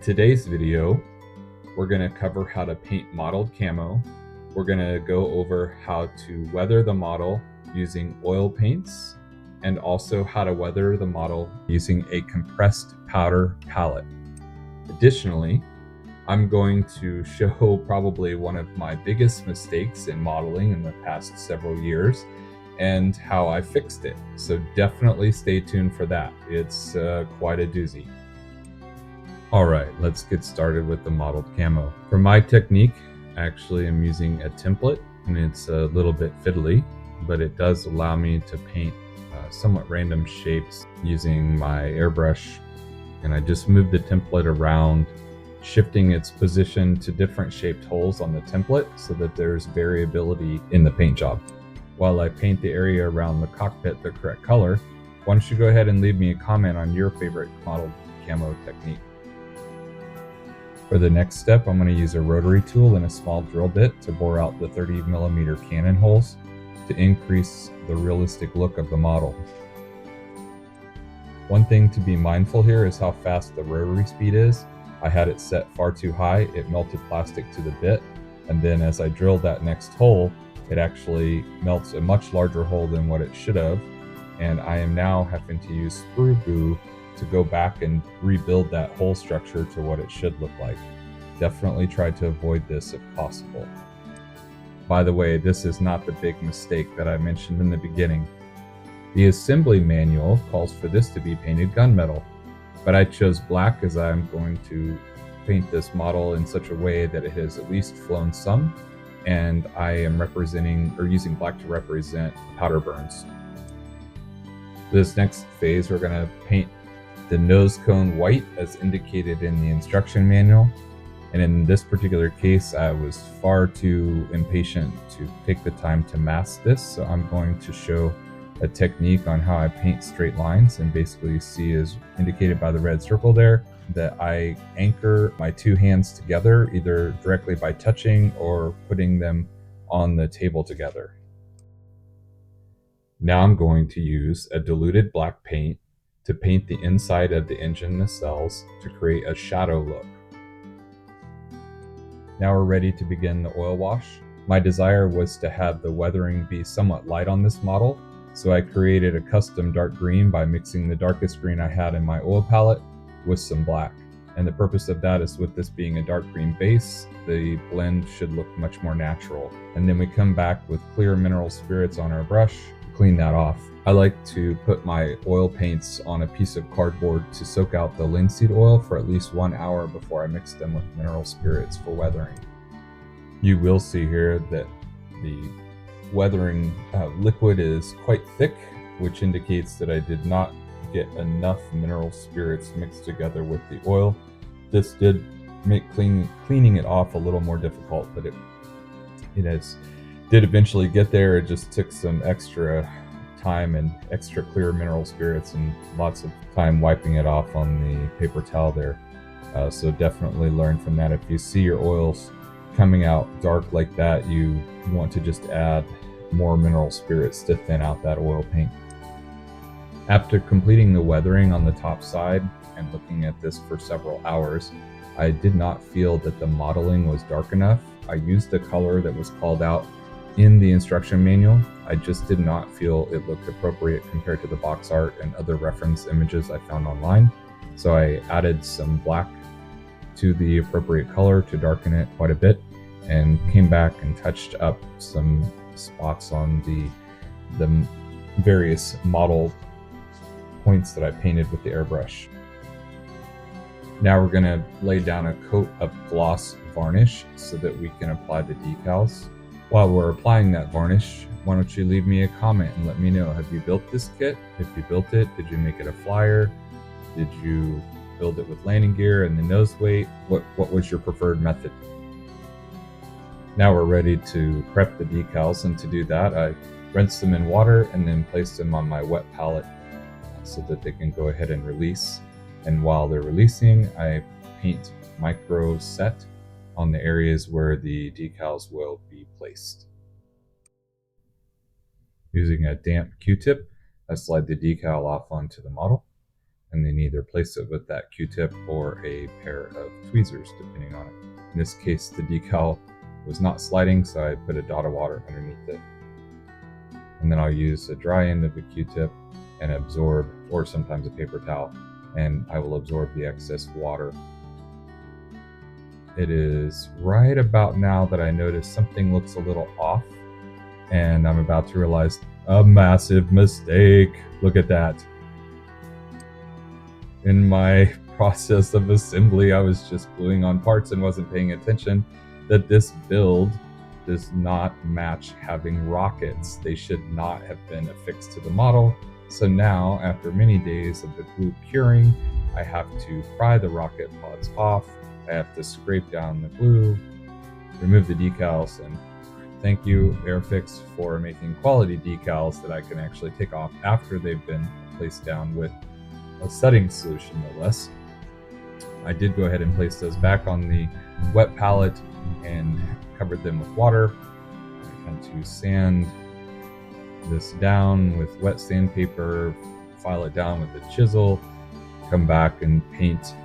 today's video, we're going to cover how to paint mottled camo. We're going to go over how to weather the model using oil paints, and also how to weather the model using a compressed powder palette. Additionally, I'm going to show probably one of my biggest mistakes in modeling in the past several years and how I fixed it. So definitely stay tuned for that. It's quite a doozy. All right, let's get started with the mottled camo. For my technique, actually I'm using a template, and it's a little bit fiddly, but it does allow me to paint somewhat random shapes using my airbrush. And I just move the template around, shifting its position to different shaped holes on the template so that there's variability in the paint job. While I paint the area around the cockpit the correct color, why don't you go ahead and leave me a comment on your favorite mottled camo technique. For the next step, I'm going to use a rotary tool and a small drill bit to bore out the 30mm cannon holes to increase the realistic look of the model. One thing to be mindful here is how fast the rotary speed is. I had it set far too high, it melted plastic to the bit, and then as I drilled that next hole, it actually melts a much larger hole than what it should have, and I am now having to use sprue glue to go back and rebuild that hole structure to what it should look like. Definitely try to avoid this if possible. By the way, this is not the big mistake that I mentioned in the beginning. The assembly manual calls for this to be painted gunmetal, but I chose black as I'm going to paint this model in such a way that it has at least flown some, and I am using black to represent powder burns. This next phase, we're going to paint the nose cone white as indicated in the instruction manual. And in this particular case, I was far too impatient to take the time to mask this, so I'm going to show a technique on how I paint straight lines. And basically you see, as indicated by the red circle there, that I anchor my two hands together, either directly by touching or putting them on the table together. Now I'm going to use a diluted black paint to paint the inside of the engine nacelles to create a shadow look. Now we're ready to begin the oil wash. My desire was to have the weathering be somewhat light on this model, so I created a custom dark green by mixing the darkest green I had in my oil palette with some black. And the purpose of that is, with this being a dark green base, the blend should look much more natural. And then we come back with clear mineral spirits on our brush, clean that off. I like to put my oil paints on a piece of cardboard to soak out the linseed oil for at least 1 hour before I mix them with mineral spirits for weathering. You will see here that the weathering liquid is quite thick, which indicates that I did not get enough mineral spirits mixed together with the oil. This did make cleaning it off a little more difficult, but it did eventually get there. It just took some extra time and extra clear mineral spirits and lots of time wiping it off on the paper towel there. So definitely learn from that. If you see your oils coming out dark like that, you want to just add more mineral spirits to thin out that oil paint. After completing the weathering on the top side and looking at this for several hours, I did not feel that the mottling was dark enough. I used the color that was called out in the instruction manual. I just did not feel it looked appropriate compared to the box art and other reference images I found online. So I added some black to the appropriate color to darken it quite a bit, and came back and touched up some spots on the various model points that I painted with the airbrush. Now we're going to lay down a coat of gloss varnish so that we can apply the decals. While we're applying that varnish, why don't you leave me a comment and let me know, have you built this kit? If you built it, did you make it a flyer? Did you build it with landing gear and the nose weight? What was your preferred method? Now we're ready to prep the decals, and to do that I rinse them in water and then place them on my wet palette so that they can go ahead and release. And while they're releasing, I paint micro set on the areas where the decals will be placed. Using a damp Q-tip, I slide the decal off onto the model, and then either place it with that Q-tip or a pair of tweezers, depending on it. In this case, the decal was not sliding, so I put a dot of water underneath it. And then I'll use the dry end of the Q-tip and absorb, or sometimes a paper towel, and I will absorb the excess water. It is right about now that I notice something looks a little off, and I'm about to realize a massive mistake. Look at that. In my process of assembly, I was just gluing on parts and wasn't paying attention that this build does not match having rockets. They should not have been affixed to the model. So now, after many days of the glue curing, I have to pry the rocket pods off. I have to scrape down the glue, remove the decals, and thank you, Airfix, for making quality decals that I can actually take off after they've been placed down with a setting solution, no less. I did go ahead and place those back on the wet palette and covered them with water. I tend to sand this down with wet sandpaper, file it down with a chisel, come back and paint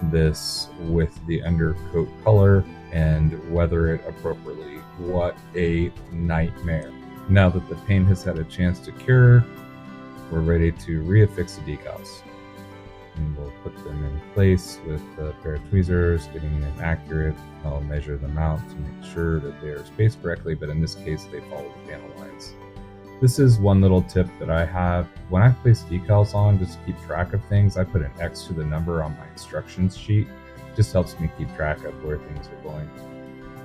this with the undercoat color and weather it appropriately. What a nightmare. Now that the paint has had a chance to cure, we're ready to reaffix the decals. And we'll put them in place with a pair of tweezers, getting them accurate. I'll measure them out to make sure that they are spaced correctly, but in this case, they follow the panel lines. This is one little tip that I have. When I place decals on, just to keep track of things, I put an X to the number on my instructions sheet. It just helps me keep track of where things are going.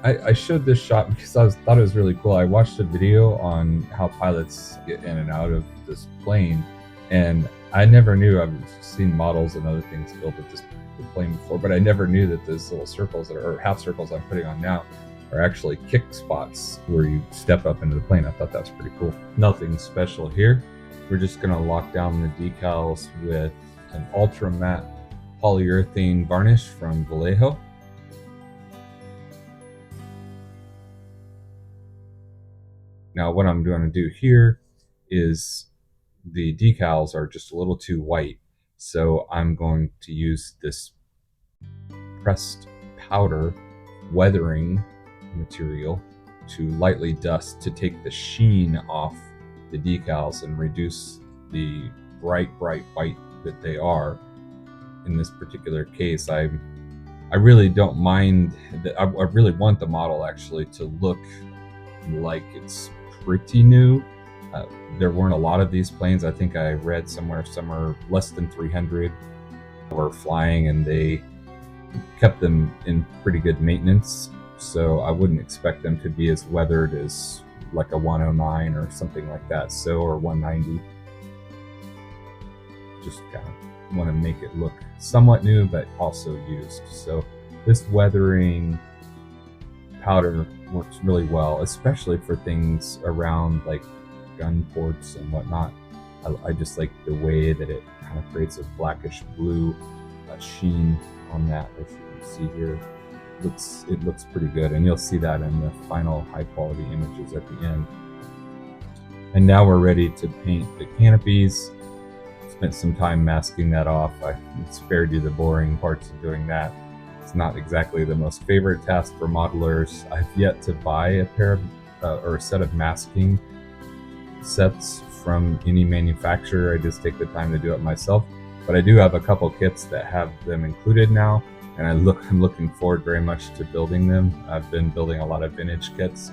I showed this shot because I thought it was really cool. I watched a video on how pilots get in and out of this plane, and I never knew. I've seen models and other things built with this plane before, but I never knew that those little circles or half circles I'm putting on now are actually kick spots where you step up into the plane. I thought that was pretty cool. Nothing special here. We're just going to lock down the decals with an ultra matte polyurethane varnish from Vallejo. Now what I'm going to do here is the decals are just a little too white, so I'm going to use this pressed powder weathering material to lightly dust to take the sheen off the decals and reduce the bright white that they are. In this particular case, I really don't mind that. I really want the model actually to look like it's pretty new. There weren't a lot of these planes. I think I read somewhere some are less than 300 were flying, and they kept them in pretty good maintenance. So I wouldn't expect them to be as weathered as like a 109 or something like that. So, or 190. Just kind of want to make it look somewhat new, but also used. So this weathering powder works really well, especially for things around like gun ports and whatnot. I just like the way that it kind of creates a blackish blue sheen on that. If you can see here, it looks pretty good, and you'll see that in the final high quality images at the end. And now we're ready to paint the canopies. Spent some time masking that off. I spared you the boring parts of doing that. It's not exactly the most favorite task for modelers. I've yet to buy a pair of or a set of masking sets from any manufacturer. I just take the time to do it myself. But I do have a couple kits that have them included now, and I'm looking forward very much to building them. I've been building a lot of vintage kits,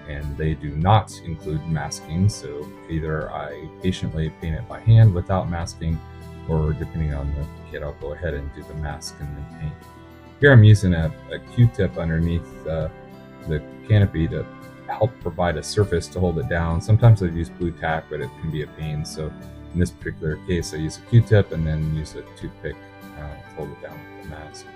and they do not include masking, so either I patiently paint it by hand without masking, or depending on the kit, I'll go ahead and do the mask and then paint. Here I'm using a Q-tip underneath the canopy to help provide a surface to hold it down. Sometimes I use blue tack, but it can be a pain, so in this particular case I use a Q-tip and then use a toothpick to hold it down with the mask.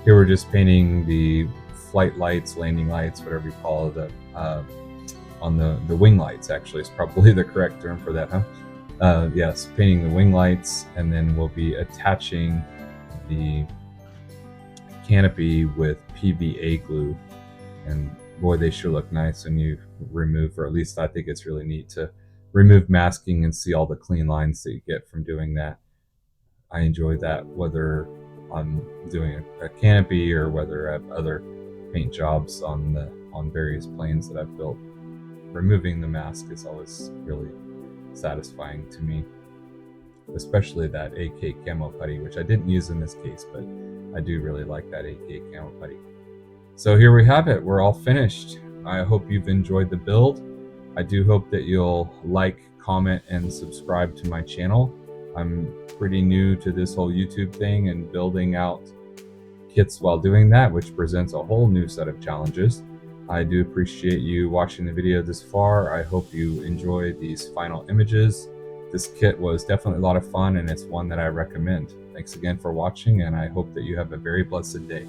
Here we're just painting the flight lights, landing lights, whatever you call it, on the wing lights. Actually, is probably the correct term for that, huh? Yes, painting the wing lights, and then we'll be attaching the canopy with PVA glue. And boy, they sure look nice when you remove, or at least I think it's really neat to remove masking and see all the clean lines that you get from doing that. I enjoy that, whether I'm doing a canopy or whether I have other paint jobs on various planes that I've built. Removing the mask is always really satisfying to me, especially that AK camo putty, which I didn't use in this case, but I do really like that AK camo putty. So here we have it. We're all finished. I hope you've enjoyed the build. I do hope that you'll like, comment, and subscribe to my channel. I'm pretty new to this whole YouTube thing and building out kits while doing that, which presents a whole new set of challenges. I do appreciate you watching the video this far. I hope you enjoy these final images. This kit was definitely a lot of fun, and it's one that I recommend. Thanks again for watching, and I hope that you have a very blessed day.